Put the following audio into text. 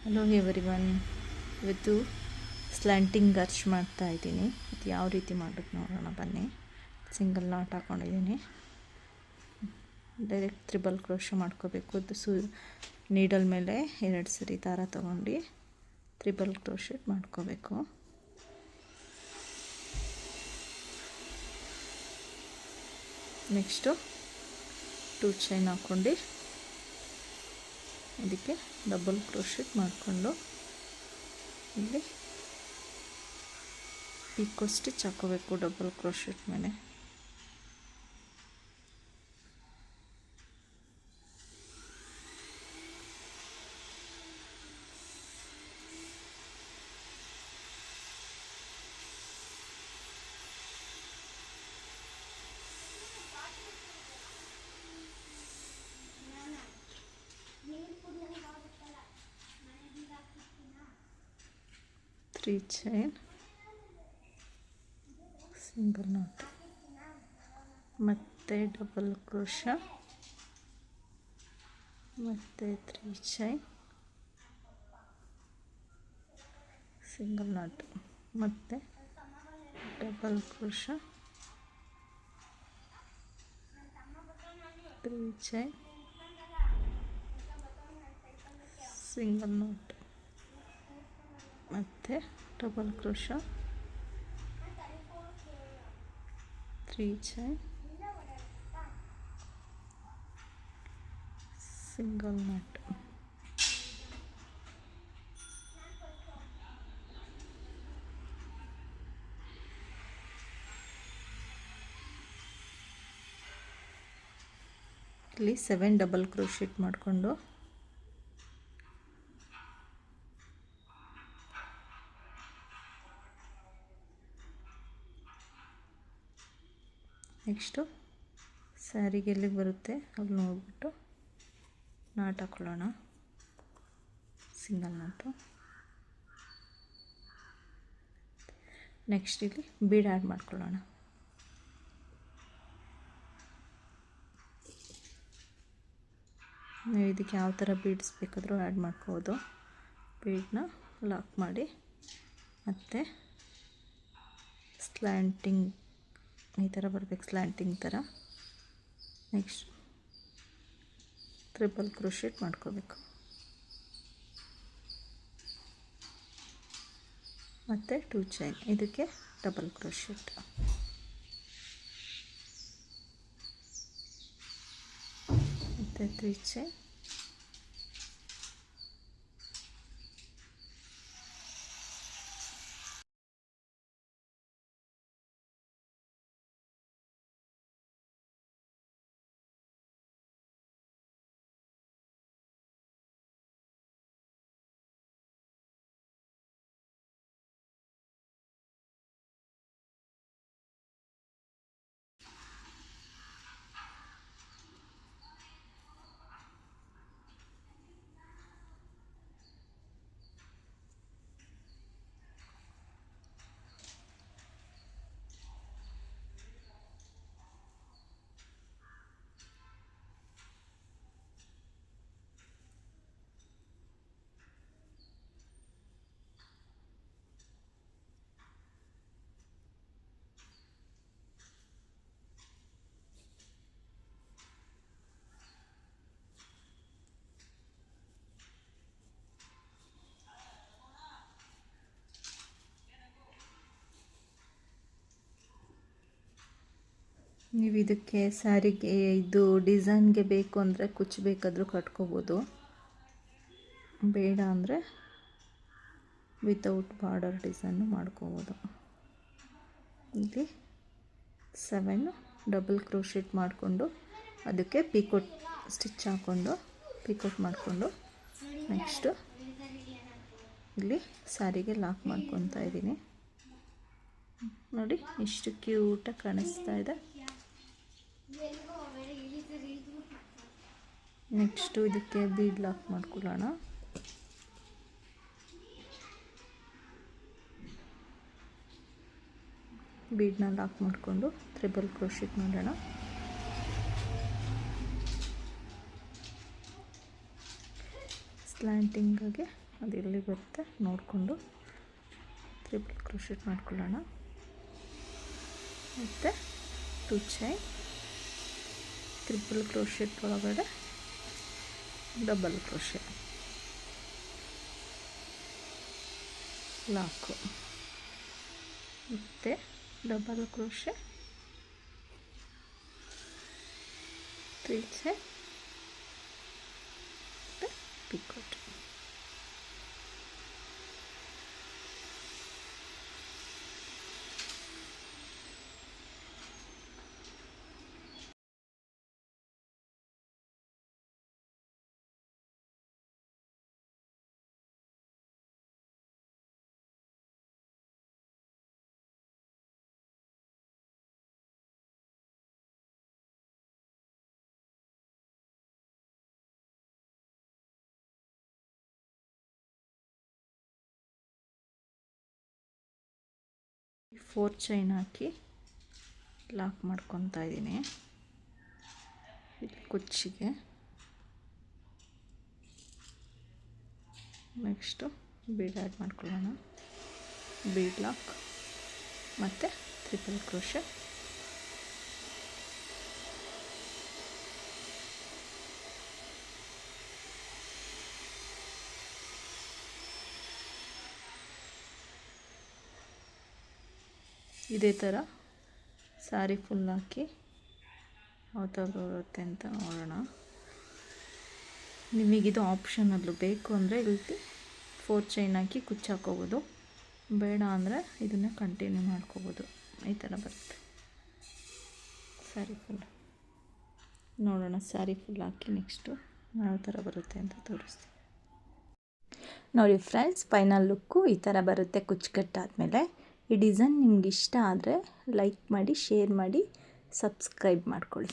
Hello everyone. ಇವತ್ತು slanting arch ಮಾಡ್ತಾ ಇದ್ದೀನಿ. ಇದು ಯಾವ ರೀತಿ ಮಾಡೋದು ನೋಡೋಣ ಬನ್ನಿ. ಸಿಂಗಲ್ ನಾಟ್ ಹಾಕ್ಕೊಂಡಿದ್ದೀನಿ. ಡೈರೆಕ್ಟ್ ತ್ರಿಬಲ್ ಕ್ರೋಶ ಮಾಡ್ಕೋಬೇಕು. ಅದು ನೀಡಲ್ ಮೇಲೆ 2 ಸರಿ ದಾರ ತೊಗೊಂಡು ತ್ರಿಬಲ್ ಕ್ರೋಶೆಟ್ ಮಾಡ್ಕೋಬೇಕು. ನೆಕ್ಸ್ಟು 2 ಚೈನ್ ಹಾಕ್ಕೊಂಡು ಇದಕ್ಕೆ ಡಬಲ್ ಕ್ರೋಶೆಟ್ ಮಾಡಿಕೊಂಡು ಇಲ್ಲಿ ಪೀಕೋ ಸ್ಟಿಚ್ ಹಾಕೋಬೇಕು ಡಬಲ್ ಕ್ರೋಶೆಟ್ ಮೇಲೆ. ತ್ರೀ ಚೈನ್, ಸಿಂಗಲ್ ನಾಟ್, ಮತ್ತು ಡಬಲ್ ಕ್ರೋಶ, ಮತ್ತು 3 ಚೈನ್, ಸಿಂಗಲ್ ನಾಟ್, ಮತ್ತು double crochet, 3 chain, single not, ಮತ್ತು double crochet, 3 chain, single not. ಇಲ್ಲಿ 7 ಡಬಲ್ ಕ್ರೋಶೆಟ್ ಮಾಡಿಕೊಂಡು ನೆಕ್ಸ್ಟು ಸ್ಯಾರಿಗೆ ಎಲ್ಲಿಗೆ ಬರುತ್ತೆ ಅಲ್ಲಿ ನೋಡಿಬಿಟ್ಟು ನಾಟ್ ಹಾಕ್ಕೊಳ್ಳೋಣ. ಸಿಂಗಲ್ ನಾಟು. ನೆಕ್ಸ್ಟ್ ಇಲ್ಲಿ ಬೀಡ್ ಆ್ಯಡ್ ಮಾಡ್ಕೊಳ್ಳೋಣ. ನೀವು ಇದಕ್ಕೆ ಯಾವ ಥರ ಬೀಡ್ಸ್ ಬೇಕಾದರೂ ಆ್ಯಡ್ ಮಾಡ್ಕೋಬೋದು. ಬೀಡನ್ನ ಲಾಕ್ ಮಾಡಿ ಮತ್ತು ಸ್ಲ್ಯಾಂಟಿಂಗ್ ಈ ಥರ ಬರಬೇಕು, ಸ್ಲ್ಯಾಂಟಿಂಗ್ ಥರ. ನೆಕ್ಸ್ಟ್ ಟ್ರಿಪಲ್ ಕ್ರೋಶೆಟ್ ಮಾಡ್ಕೋಬೇಕು ಮತ್ತು 2 ಚೈನ್, ಇದಕ್ಕೆ ಡಬಲ್ ಕ್ರೋಶೆಟ್, ಮತ್ತು 3 ಚೈನ್, ನೀವು ಇದಕ್ಕೆ ಸ್ಯಾರಿಗೆ ಇದು ಡಿಸೈನ್ಗೆ ಬೇಕು ಅಂದರೆ ಕುಚ್ಚು ಬೇಕಾದರೂ ಕಟ್ಕೋಬೋದು. ಬೇಡ ಅಂದರೆ ವಿತೌಟ್ ಬಾರ್ಡರ್ ಡಿಸೈನು ಮಾಡ್ಕೋಬೋದು. ಇಲ್ಲಿ 7 ಡಬಲ್ ಕ್ರೋಶೆಟ್ ಮಾಡಿಕೊಂಡು ಅದಕ್ಕೆ ಪೀಕೋಟ್ ಸ್ಟಿಚ್ ಹಾಕ್ಕೊಂಡು ಪೀಕೋಟ್ ಮಾಡಿಕೊಂಡು ನೆಕ್ಸ್ಟು ಇಲ್ಲಿ ಸ್ಯಾರಿಗೆ ಲಾಕ್ ಮಾಡ್ಕೊತಾ ಇದ್ದೀನಿ. ನೋಡಿ ಇಷ್ಟು ಕ್ಯೂಟಾಗಿ ಕಾಣಿಸ್ತಾ ಇದೆ. ನೆಕ್ಸ್ಟು ಇದಕ್ಕೆ ಬೀಡ್ ಲಾಕ್ ಮಾಡ್ಕೊಳ್ಳೋಣ. ಬೀಡನ್ನ ಲಾಕ್ ಮಾಡಿಕೊಂಡು ಟ್ರಿಬಲ್ ಕ್ರೋಶೆಟ್ ಮಾಡೋಣ. ಸ್ಲ್ಯಾಂಟಿಂಗಾಗಿ ಅದು ಎಲ್ಲಿ ಬರುತ್ತೆ ನೋಡಿಕೊಂಡು ಟ್ರಿಪಲ್ ಕ್ರೋಶೆಟ್ ಮಾಡ್ಕೊಳ್ಳೋಣ. ಮತ್ತು 2 ಚೈನ್, ಟ್ರಿಪಲ್ ಕ್ರೋಶೆಟ್ ಒಳಗಡೆ ಡಬಲ್ ಕ್ರೋಶೆ, ಲಾಕು, ಮತ್ತು ಡಬಲ್ ಕ್ರೋಶೆ, 3 ಚೈನ್, ಮತ್ತು ಪಿಕೋಟ್. ಈ 4 ಚೈನ್ ಹಾಕಿ ಲಾಕ್ ಮಾಡ್ಕೊತಾ ಇದ್ದೀನಿ ಇಲ್ಲಿ ಕುಚ್ಚಿಗೆ. ನೆಕ್ಸ್ಟು ಬೀಡ್ ಆ್ಯಡ್ ಮಾಡ್ಕೊಳ್ಳೋಣ. ಬೀಡ್ ಲಾಕ್ ಮತ್ತು ಟ್ರಿಪಲ್ ಕ್ರೋಶೆ, ಇದೇ ಥರ ಸ್ಯಾರಿ ಫುಲ್ ಹಾಕಿ ಯಾವ ಥರ ಬರುತ್ತೆ ಅಂತ ನೋಡೋಣ. ನಿಮಗಿದು ಆಪ್ಷನಲ್ಲು, ಬೇಕು ಅಂದರೆ ಇಲ್ಲಿ 4 ಚೈನ್ ಹಾಕಿ ಕುಚ್ಚು ಹಾಕೋಬೋದು, ಬೇಡ ಅಂದರೆ ಇದನ್ನು ಕಂಟಿನ್ಯೂ ಮಾಡ್ಕೋಬೋದು. ಈ ಥರ ಬರುತ್ತೆ ಸ್ಯಾರಿ ಫುಲ್. ನೋಡೋಣ ಸ್ಯಾರಿ ಫುಲ್ ಹಾಕಿ ನೆಕ್ಸ್ಟು ಯಾವ ಥರ ಬರುತ್ತೆ ಅಂತ ತೋರಿಸ್ತೀನಿ. ನೋಡಿ ಫ್ರೆಂಡ್ಸ್, ಫೈನಲ್ ಲುಕ್ಕು ಈ ಥರ ಬರುತ್ತೆ ಕುಚ್ಚು ಕಟ್ಟಾದಮೇಲೆ. ಈ ಡಿಸೈನ್ ನಿಮ್ಗೆ ಇಷ್ಟ ಆದರೆ ಲೈಕ್ ಮಾಡಿ, ಶೇರ್ ಮಾಡಿ, ಸಬ್ಸ್ಕ್ರೈಬ್ ಮಾಡ್ಕೊಳ್ಳಿ.